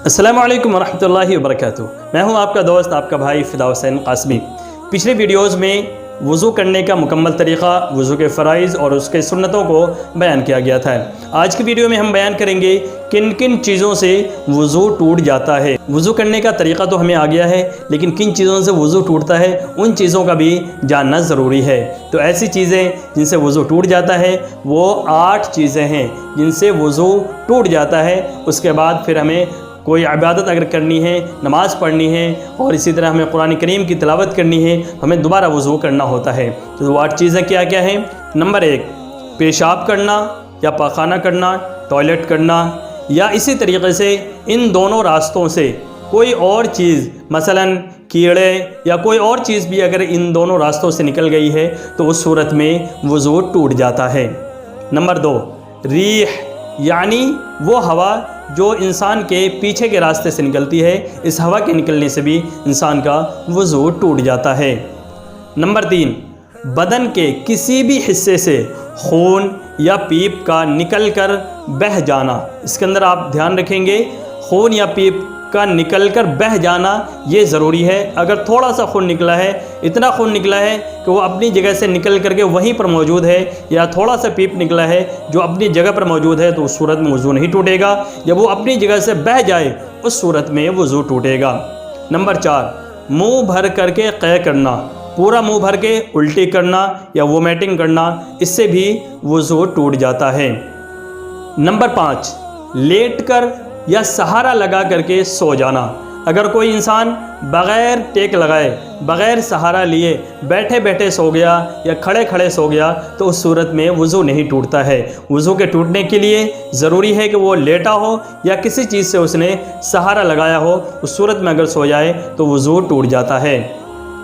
السلام علیکم ورحمۃ اللہ وبرکاتہ۔ میں ہوں آپ کا دوست، آپ کا بھائی فدا حسین قاسمی۔ پچھلے ویڈیوز میں وضو کرنے کا مکمل طریقہ، وضو کے فرائض اور اس کے سنتوں کو بیان کیا گیا تھا۔ آج کی ویڈیو میں ہم بیان کریں گے کن کن چیزوں سے وضو ٹوٹ جاتا ہے۔ وضو کرنے کا طریقہ تو ہمیں آ گیا ہے، لیکن کن چیزوں سے وضو ٹوٹتا ہے ان چیزوں کا بھی جاننا ضروری ہے۔ تو ایسی چیزیں جن سے وضو ٹوٹ جاتا ہے وہ 8 چیزیں ہیں جن سے وضو ٹوٹ جاتا ہے۔ اس کے بعد پھر ہمیں کوئی عبادت اگر کرنی ہے، نماز پڑھنی ہے اور اسی طرح ہمیں قرآن کریم کی تلاوت کرنی ہے، ہمیں دوبارہ وضو کرنا ہوتا ہے۔ تو وہ 8 چیزیں کیا کیا ہیں؟ نمبر 1، پیشاب کرنا یا پاخانہ کرنا، ٹوائلٹ کرنا، یا اسی طریقے سے ان دونوں راستوں سے کوئی اور چیز مثلا کیڑے یا کوئی اور چیز بھی اگر ان دونوں راستوں سے نکل گئی ہے تو اس صورت میں وضو ٹوٹ جاتا ہے۔ نمبر 2، ریح، یعنی وہ ہوا جو انسان کے پیچھے کے راستے سے نکلتی ہے، اس ہوا کے نکلنے سے بھی انسان کا وضو ٹوٹ جاتا ہے۔ نمبر 3، بدن کے کسی بھی حصے سے خون یا پیپ کا نکل کر بہہ جانا۔ اس کے اندر آپ دھیان رکھیں گے، خون یا پیپ کا نکل کر بہہ جانا یہ ضروری ہے۔ اگر تھوڑا سا خون نکلا ہے، اتنا خون نکلا ہے کہ وہ اپنی جگہ سے نکل کر کے وہیں پر موجود ہے، یا تھوڑا سا پیپ نکلا ہے جو اپنی جگہ پر موجود ہے، تو اس صورت میں وضو نہیں ٹوٹے گا۔ جب وہ اپنی جگہ سے بہہ جائے اس صورت میں وضو ٹوٹے گا۔ نمبر 4، منہ بھر کر کے قے کرنا، پورا منہ بھر کے الٹی کرنا یا وومیٹنگ کرنا، اس سے بھی وضو ٹوٹ جاتا ہے۔ نمبر 5، لیٹ کر یا سہارا لگا کر کے سو جانا۔ اگر کوئی انسان بغیر ٹیک لگائے، بغیر سہارا لیے بیٹھے بیٹھے سو گیا یا کھڑے کھڑے سو گیا تو اس صورت میں وضو نہیں ٹوٹتا ہے۔ وضو کے ٹوٹنے کے لیے ضروری ہے کہ وہ لیٹا ہو یا کسی چیز سے اس نے سہارا لگایا ہو، اس صورت میں اگر سو جائے تو وضو ٹوٹ جاتا ہے۔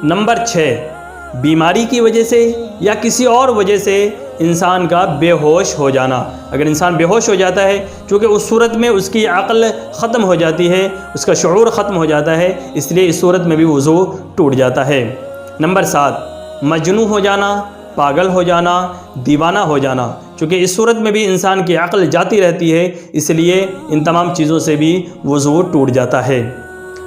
نمبر 6، بیماری کی وجہ سے یا کسی اور وجہ سے انسان کا بے ہوش ہو جانا۔ اگر انسان بے ہوش ہو جاتا ہے، چونکہ اس صورت میں اس کی عقل ختم ہو جاتی ہے، اس کا شعور ختم ہو جاتا ہے، اس لیے اس صورت میں بھی وضو ٹوٹ جاتا ہے۔ نمبر 7، مجنون ہو جانا، پاگل ہو جانا، دیوانہ ہو جانا، چونکہ اس صورت میں بھی انسان کی عقل جاتی رہتی ہے، اس لیے ان تمام چیزوں سے بھی وضو ٹوٹ جاتا ہے۔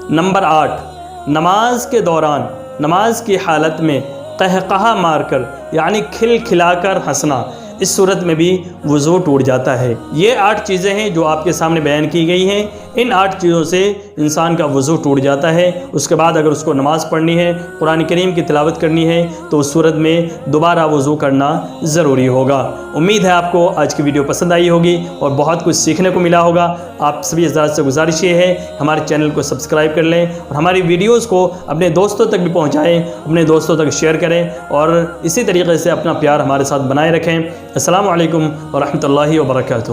نمبر 8، نماز کے دوران، نماز کی حالت میں قہقہا مار کر یعنی کھل کھلا کر ہنسنا، اس صورت میں بھی وضو ٹوٹ جاتا ہے۔ یہ 8 چیزیں ہیں جو آپ کے سامنے بیان کی گئی ہیں۔ ان 8 چیزوں سے انسان کا وضو ٹوٹ جاتا ہے۔ اس کے بعد اگر اس کو نماز پڑھنی ہے، قرآن کریم کی تلاوت کرنی ہے تو اس صورت میں دوبارہ وضو کرنا ضروری ہوگا۔ امید ہے آپ کو آج کی ویڈیو پسند آئی ہوگی اور بہت کچھ سیکھنے کو ملا ہوگا۔ آپ سبھی حضرات سے گزارش یہ ہے ہمارے چینل کو سبسکرائب کر لیں اور ہماری ویڈیوز کو اپنے دوستوں تک بھی پہنچائیں، اپنے دوستوں تک شیئر کریں اور اسی طریقے سے اپنا پیار ہمارے ساتھ بنائے رکھیں۔ السلام علیکم ورحمۃ اللہ وبرکاتہ۔